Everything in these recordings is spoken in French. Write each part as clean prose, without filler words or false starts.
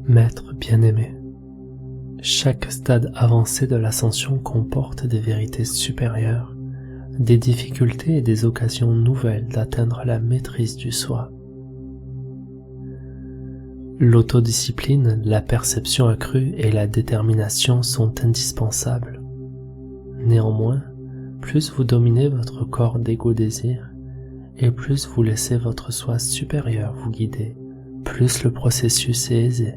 Maître bien-aimé, chaque stade avancé de l'ascension comporte des vérités supérieures, des difficultés et des occasions nouvelles d'atteindre la maîtrise du soi. L'autodiscipline, la perception accrue et la détermination sont indispensables. Néanmoins, plus vous dominez votre corps d'égo-désir, et plus vous laissez votre soi supérieur vous guider, plus le processus est aisé.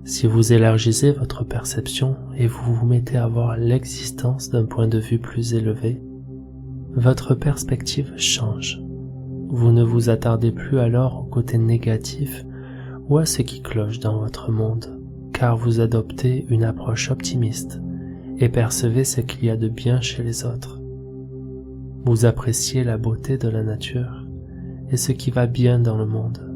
Si vous élargissez votre perception et vous vous mettez à voir l'existence d'un point de vue plus élevé, votre perspective change. Vous ne vous attardez plus alors au côté négatif ou à ce qui cloche dans votre monde, car vous adoptez une approche optimiste et percevez ce qu'il y a de bien chez les autres. Vous appréciez la beauté de la nature et ce qui va bien dans le monde.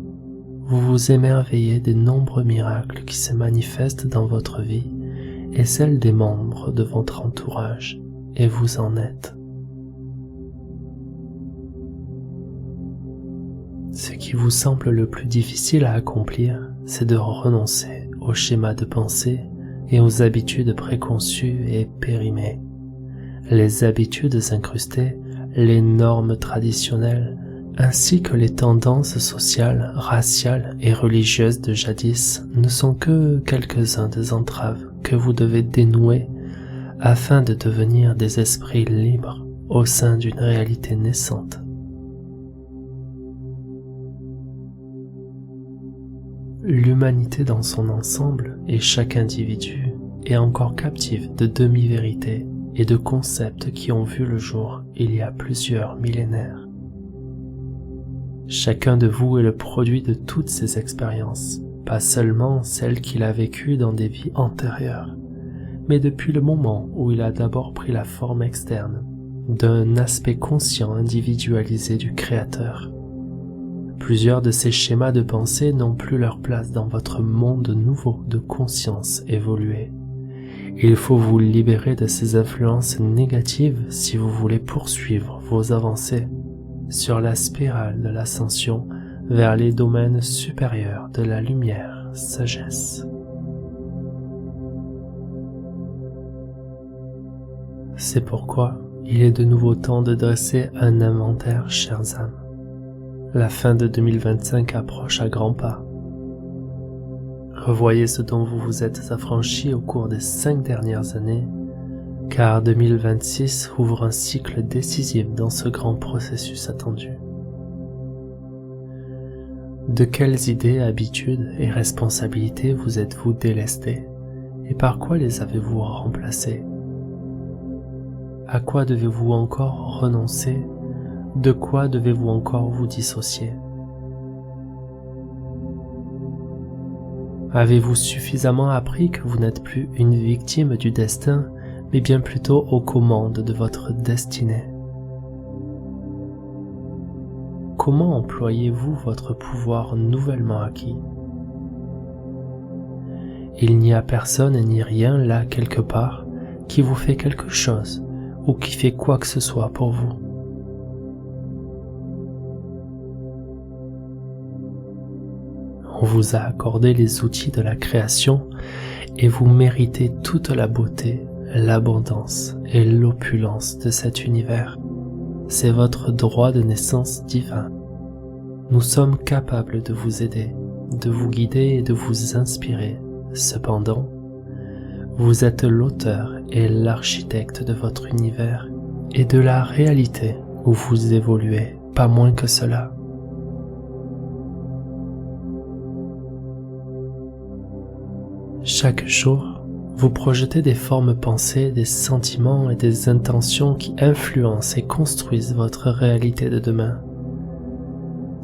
Vous vous émerveillez des nombreux miracles qui se manifestent dans votre vie et celles des membres de votre entourage, et vous en êtes. Ce qui vous semble le plus difficile à accomplir, c'est de renoncer aux schémas de pensée et aux habitudes préconçues et périmées. Les habitudes incrustées, les normes traditionnelles, ainsi que les tendances sociales, raciales et religieuses de jadis ne sont que quelques-uns des entraves que vous devez dénouer afin de devenir des esprits libres au sein d'une réalité naissante. L'humanité dans son ensemble et chaque individu est encore captif de demi-vérités et de concepts qui ont vu le jour il y a plusieurs millénaires. Chacun de vous est le produit de toutes ces expériences, pas seulement celles qu'il a vécues dans des vies antérieures, mais depuis le moment où il a d'abord pris la forme externe d'un aspect conscient individualisé du Créateur. Plusieurs de ces schémas de pensée n'ont plus leur place dans votre monde nouveau de conscience évoluée. Il faut vous libérer de ces influences négatives si vous voulez poursuivre vos avancées sur la spirale de l'ascension vers les domaines supérieurs de la lumière, sagesse. C'est pourquoi il est de nouveau temps de dresser un inventaire, chères âmes. La fin de 2025 approche à grands pas. Revoyez ce dont vous vous êtes affranchis au cours des 5 dernières années, car 2026 ouvre un cycle décisif dans ce grand processus attendu. De quelles idées, habitudes et responsabilités vous êtes-vous délestés, et par quoi les avez-vous remplacés? À quoi devez-vous encore renoncer? De quoi devez-vous encore vous dissocier? Avez-vous suffisamment appris que vous n'êtes plus une victime du destin, mais bien plutôt aux commandes de votre destinée? Comment employez-vous votre pouvoir nouvellement acquis? Il n'y a personne ni rien là quelque part qui vous fait quelque chose ou qui fait quoi que ce soit pour vous. On vous a accordé les outils de la création et vous méritez toute la beauté, l'abondance et l'opulence de cet univers. C'est votre droit de naissance divin. Nous sommes capables de vous aider, de vous guider et de vous inspirer. Cependant, vous êtes l'auteur et l'architecte de votre univers et de la réalité où vous évoluez, pas moins que cela. Chaque jour, vous projetez des formes pensées, des sentiments et des intentions qui influencent et construisent votre réalité de demain.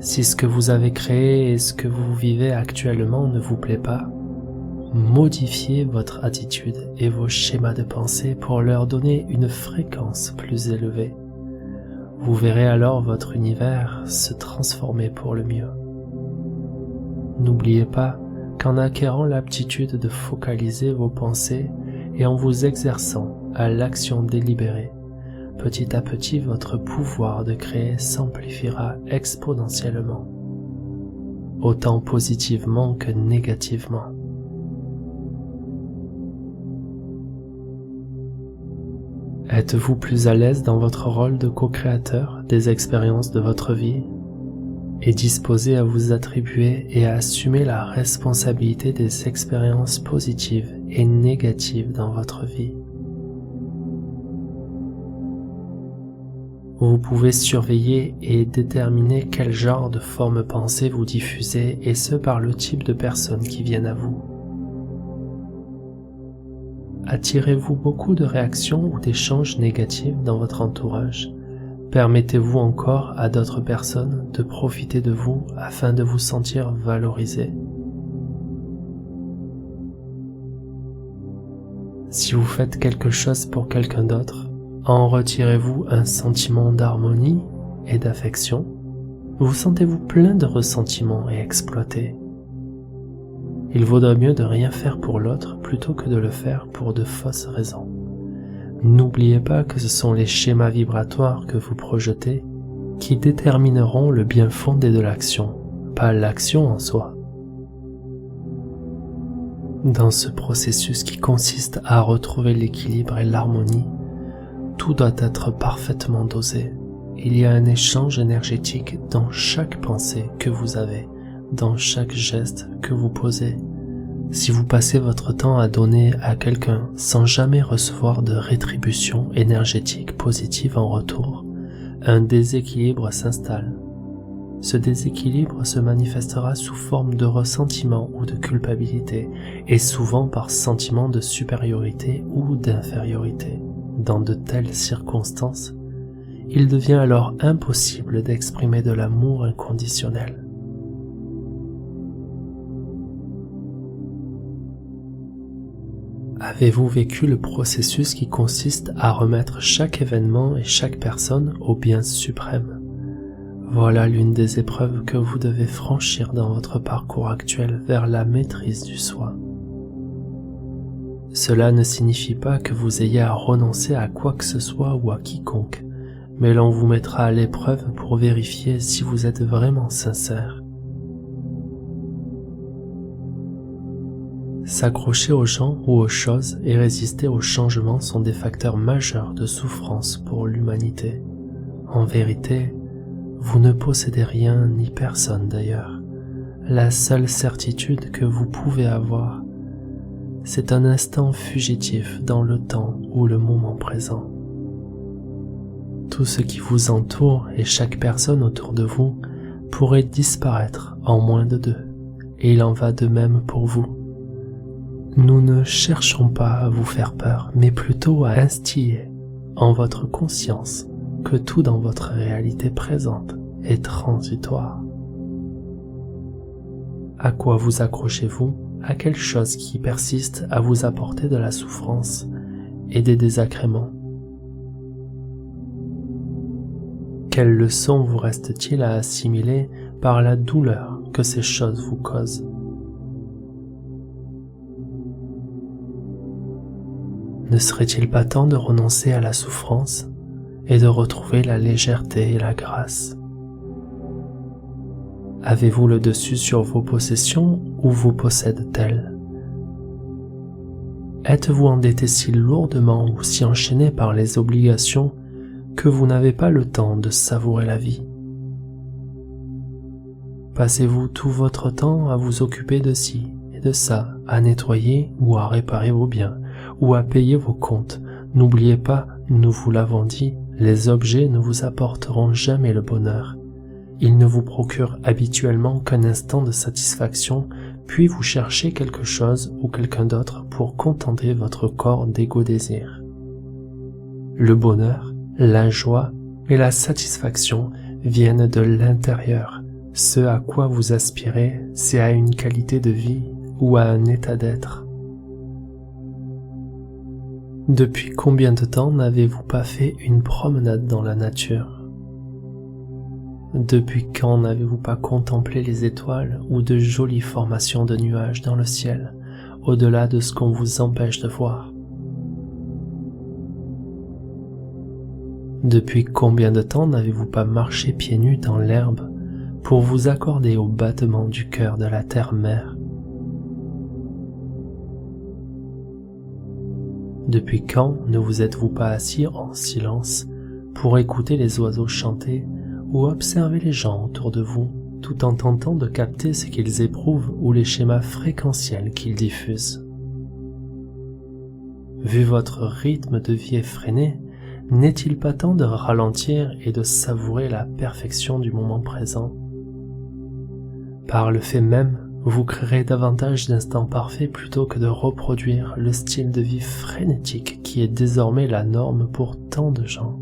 Si ce que vous avez créé et ce que vous vivez actuellement ne vous plaît pas, modifiez votre attitude et vos schémas de pensée pour leur donner une fréquence plus élevée. Vous verrez alors votre univers se transformer pour le mieux. N'oubliez pas qu'en acquérant l'aptitude de focaliser vos pensées et en vous exerçant à l'action délibérée, petit à petit votre pouvoir de créer s'amplifiera exponentiellement, autant positivement que négativement. Êtes-vous plus à l'aise dans votre rôle de co-créateur des expériences de votre vie et disposé à vous attribuer et à assumer la responsabilité des expériences positives et négatives dans votre vie? Vous pouvez surveiller et déterminer quel genre de forme pensée vous diffusez, et ce par le type de personnes qui viennent à vous. Attirez-vous beaucoup de réactions ou d'échanges négatifs dans votre entourage? Permettez-vous encore à d'autres personnes de profiter de vous afin de vous sentir valorisé? Si vous faites quelque chose pour quelqu'un d'autre, en retirez-vous un sentiment d'harmonie et d'affection? Vous sentez-vous plein de ressentiments et exploité? Il vaudrait mieux de rien faire pour l'autre plutôt que de le faire pour de fausses raisons. N'oubliez pas que ce sont les schémas vibratoires que vous projetez qui détermineront le bien fondé de l'action, pas l'action en soi. Dans ce processus qui consiste à retrouver l'équilibre et l'harmonie, tout doit être parfaitement dosé. Il y a un échange énergétique dans chaque pensée que vous avez, dans chaque geste que vous posez. Si vous passez votre temps à donner à quelqu'un sans jamais recevoir de rétribution énergétique positive en retour, un déséquilibre s'installe. Ce déséquilibre se manifestera sous forme de ressentiment ou de culpabilité, et souvent par sentiment de supériorité ou d'infériorité. Dans de telles circonstances, il devient alors impossible d'exprimer de l'amour inconditionnel. Avez-vous vécu le processus qui consiste à remettre chaque événement et chaque personne au bien suprême? Voilà l'une des épreuves que vous devez franchir dans votre parcours actuel vers la maîtrise du soi. Cela ne signifie pas que vous ayez à renoncer à quoi que ce soit ou à quiconque, mais l'on vous mettra à l'épreuve pour vérifier si vous êtes vraiment sincère. S'accrocher aux gens ou aux choses et résister aux changements sont des facteurs majeurs de souffrance pour l'humanité. En vérité, vous ne possédez rien ni personne d'ailleurs. La seule certitude que vous pouvez avoir, c'est un instant fugitif dans le temps ou le moment présent. Tout ce qui vous entoure et chaque personne autour de vous pourrait disparaître en moins de 2, et il en va de même pour vous. Nous ne cherchons pas à vous faire peur, mais plutôt à instiller en votre conscience que tout dans votre réalité présente est transitoire. À quoi vous accrochez-vous? À quelle chose qui persiste à vous apporter de la souffrance et des désagréments? Quelles leçons vous reste-t-il à assimiler par la douleur que ces choses vous causent? Ne serait-il pas temps de renoncer à la souffrance et de retrouver la légèreté et la grâce? Avez-vous le dessus sur vos possessions ou vous possèdent-elles? Êtes-vous endetté si lourdement ou si enchaîné par les obligations que vous n'avez pas le temps de savourer la vie? Passez-vous tout votre temps à vous occuper de ci et de ça, à nettoyer ou à réparer vos biens, ou à payer vos comptes? N'oubliez pas, nous vous l'avons dit, les objets ne vous apporteront jamais le bonheur. Ils ne vous procurent habituellement qu'un instant de satisfaction, puis vous cherchez quelque chose ou quelqu'un d'autre pour contenter votre corps d'égo désir. Le bonheur, la joie et la satisfaction viennent de l'intérieur. Ce à quoi vous aspirez, c'est à une qualité de vie ou à un état d'être. Depuis combien de temps n'avez-vous pas fait une promenade dans la nature? Depuis quand n'avez-vous pas contemplé les étoiles ou de jolies formations de nuages dans le ciel, au-delà de ce qu'on vous empêche de voir? Depuis combien de temps n'avez-vous pas marché pieds nus dans l'herbe pour vous accorder au battement du cœur de la terre-mère? Depuis quand ne vous êtes-vous pas assis en silence pour écouter les oiseaux chanter ou observer les gens autour de vous, tout en tentant de capter ce qu'ils éprouvent ou les schémas fréquentiels qu'ils diffusent? Vu votre rythme de vie effréné, n'est-il pas temps de ralentir et de savourer la perfection du moment présent? Par le fait même, vous créerez davantage d'instants parfaits plutôt que de reproduire le style de vie frénétique qui est désormais la norme pour tant de gens.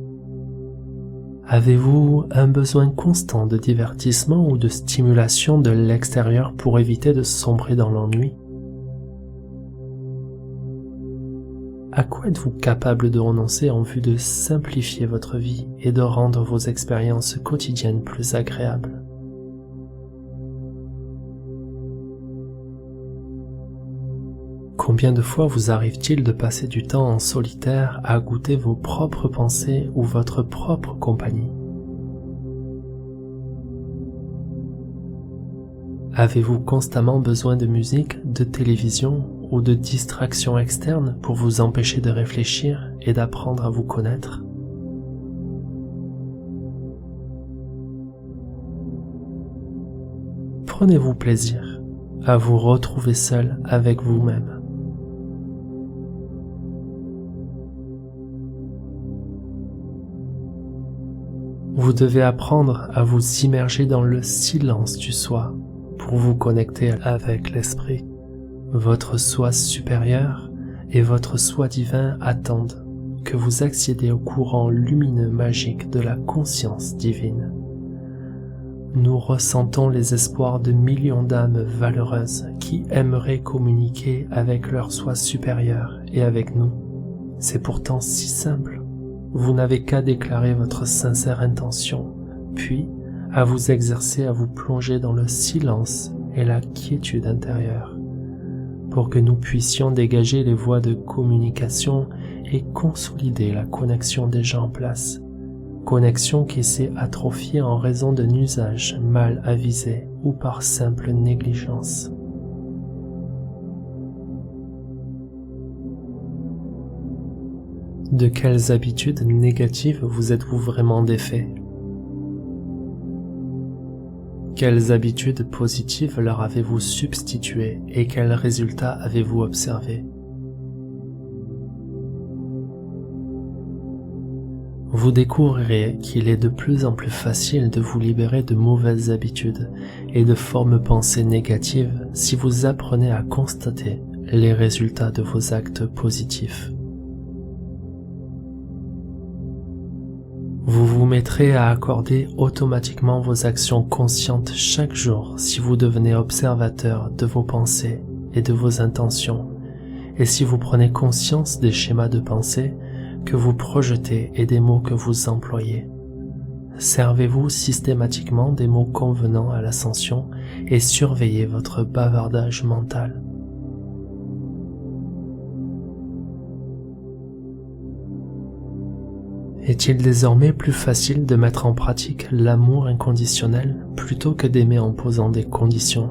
Avez-vous un besoin constant de divertissement ou de stimulation de l'extérieur pour éviter de sombrer dans l'ennui? À quoi êtes-vous capable de renoncer en vue de simplifier votre vie et de rendre vos expériences quotidiennes plus agréables? Combien de fois vous arrive-t-il de passer du temps en solitaire à goûter vos propres pensées ou votre propre compagnie? Avez-vous constamment besoin de musique, de télévision ou de distractions externes pour vous empêcher de réfléchir et d'apprendre à vous connaître? Prenez-vous plaisir à vous retrouver seul avec vous-même. Vous devez apprendre à vous immerger dans le silence du soi pour vous connecter avec l'esprit. Votre soi supérieur et votre soi divin attendent que vous accédiez au courant lumineux magique de la conscience divine. Nous ressentons les espoirs de millions d'âmes valeureuses qui aimeraient communiquer avec leur soi supérieur et avec nous. C'est pourtant si simple. Vous n'avez qu'à déclarer votre sincère intention, puis à vous exercer à vous plonger dans le silence et la quiétude intérieure, pour que nous puissions dégager les voies de communication et consolider la connexion déjà en place, connexion qui s'est atrophiée en raison d'un usage mal avisé ou par simple négligence. De quelles habitudes négatives vous êtes-vous vraiment défait? Quelles habitudes positives leur avez-vous substitué et quels résultats avez-vous observés? Vous découvrirez qu'il est de plus en plus facile de vous libérer de mauvaises habitudes et de formes pensées négatives si vous apprenez à constater les résultats de vos actes positifs. Vous vous mettrez à accorder automatiquement vos actions conscientes chaque jour si vous devenez observateur de vos pensées et de vos intentions, et si vous prenez conscience des schémas de pensée que vous projetez et des mots que vous employez. Servez-vous systématiquement des mots convenant à l'ascension et surveillez votre bavardage mental. Est-il désormais plus facile de mettre en pratique l'amour inconditionnel plutôt que d'aimer en posant des conditions?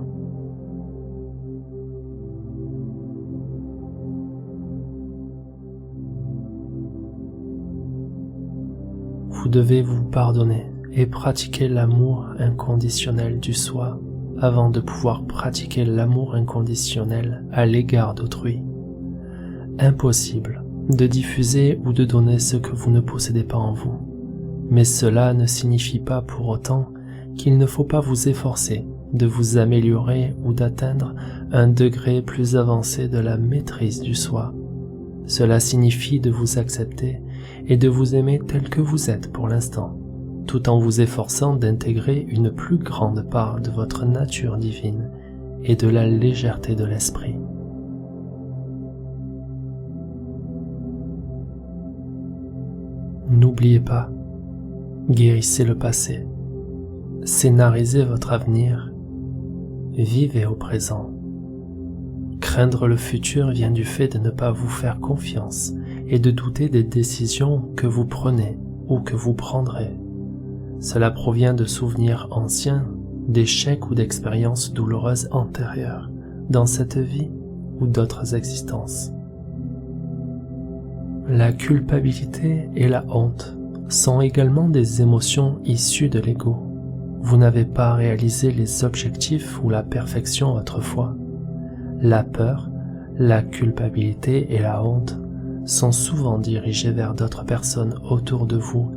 Vous devez vous pardonner et pratiquer l'amour inconditionnel du soi avant de pouvoir pratiquer l'amour inconditionnel à l'égard d'autrui. Impossible de diffuser ou de donner ce que vous ne possédez pas en vous. Mais cela ne signifie pas pour autant qu'il ne faut pas vous efforcer de vous améliorer ou d'atteindre un degré plus avancé de la maîtrise du soi. Cela signifie de vous accepter et de vous aimer tel que vous êtes pour l'instant, tout en vous efforçant d'intégrer une plus grande part de votre nature divine et de la légèreté de l'esprit. N'oubliez pas, guérissez le passé, scénarisez votre avenir, vivez au présent. Craindre le futur vient du fait de ne pas vous faire confiance et de douter des décisions que vous prenez ou que vous prendrez. Cela provient de souvenirs anciens, d'échecs ou d'expériences douloureuses antérieures, dans cette vie ou d'autres existences. La culpabilité et la honte sont également des émotions issues de l'ego. Vous n'avez pas réalisé les objectifs ou la perfection autrefois. La peur, la culpabilité et la honte sont souvent dirigées vers d'autres personnes autour de vous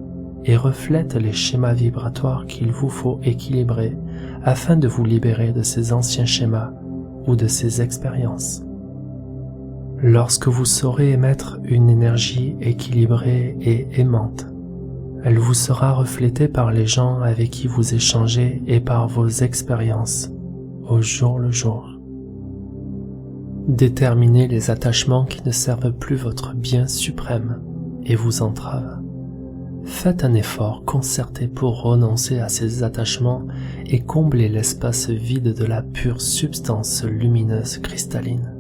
et reflètent les schémas vibratoires qu'il vous faut équilibrer afin de vous libérer de ces anciens schémas ou de ces expériences. Lorsque vous saurez émettre une énergie équilibrée et aimante, elle vous sera reflétée par les gens avec qui vous échangez et par vos expériences au jour le jour. Déterminez les attachements qui ne servent plus votre bien suprême et vous entravent. Faites un effort concerté pour renoncer à ces attachements et combler l'espace vide de la pure substance lumineuse cristalline.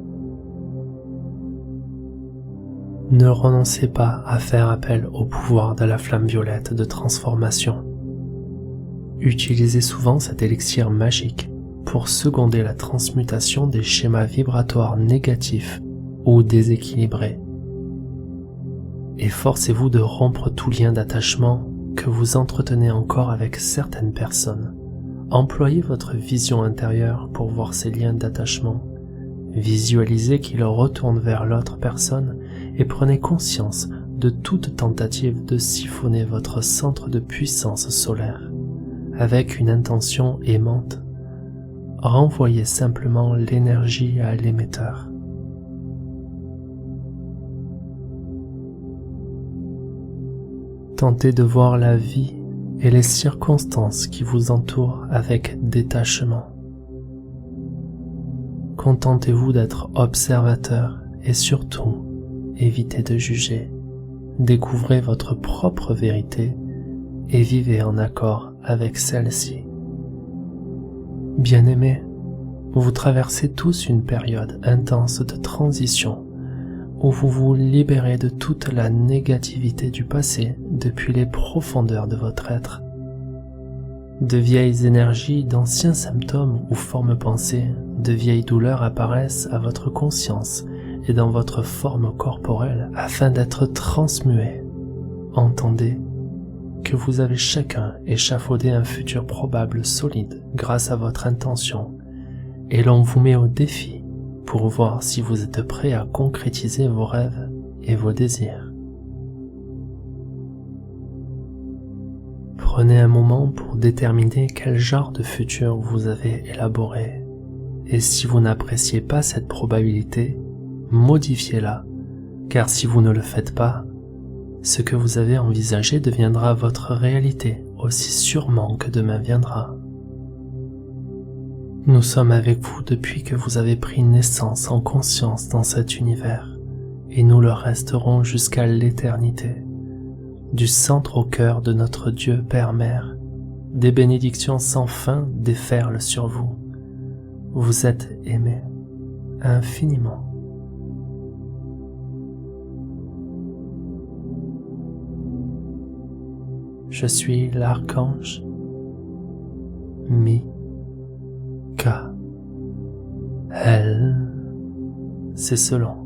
Ne renoncez pas à faire appel au pouvoir de la flamme violette de transformation. Utilisez souvent cet élixir magique pour seconder la transmutation des schémas vibratoires négatifs ou déséquilibrés. Efforcez-vous de rompre tout lien d'attachement que vous entretenez encore avec certaines personnes. Employez votre vision intérieure pour voir ces liens d'attachement. Visualisez qu'ils retournent vers l'autre personne et prenez conscience de toute tentative de siphonner votre centre de puissance solaire. Avec une intention aimante, renvoyez simplement l'énergie à l'émetteur. Tentez de voir la vie et les circonstances qui vous entourent avec détachement. Contentez-vous d'être observateur et surtout, évitez de juger. Découvrez votre propre vérité et vivez en accord avec celle-ci. Bien-aimés, vous traversez tous une période intense de transition où vous vous libérez de toute la négativité du passé depuis les profondeurs de votre être. De vieilles énergies, d'anciens symptômes ou formes pensées, de vieilles douleurs apparaissent à votre conscience et dans votre forme corporelle afin d'être transmuées. Entendez que vous avez chacun échafaudé un futur probable solide grâce à votre intention et l'on vous met au défi pour voir si vous êtes prêt à concrétiser vos rêves et vos désirs. Prenez un moment pour déterminer quel genre de futur vous avez élaboré et si vous n'appréciez pas cette probabilité, modifiez-la, car si vous ne le faites pas, ce que vous avez envisagé deviendra votre réalité aussi sûrement que demain viendra. Nous sommes avec vous depuis que vous avez pris naissance en conscience dans cet univers, et nous le resterons jusqu'à l'éternité. Du centre au cœur de notre Dieu Père-Mère, des bénédictions sans fin déferlent sur vous. Vous êtes aimés infiniment. Je suis l'archange Michael. C'est selon.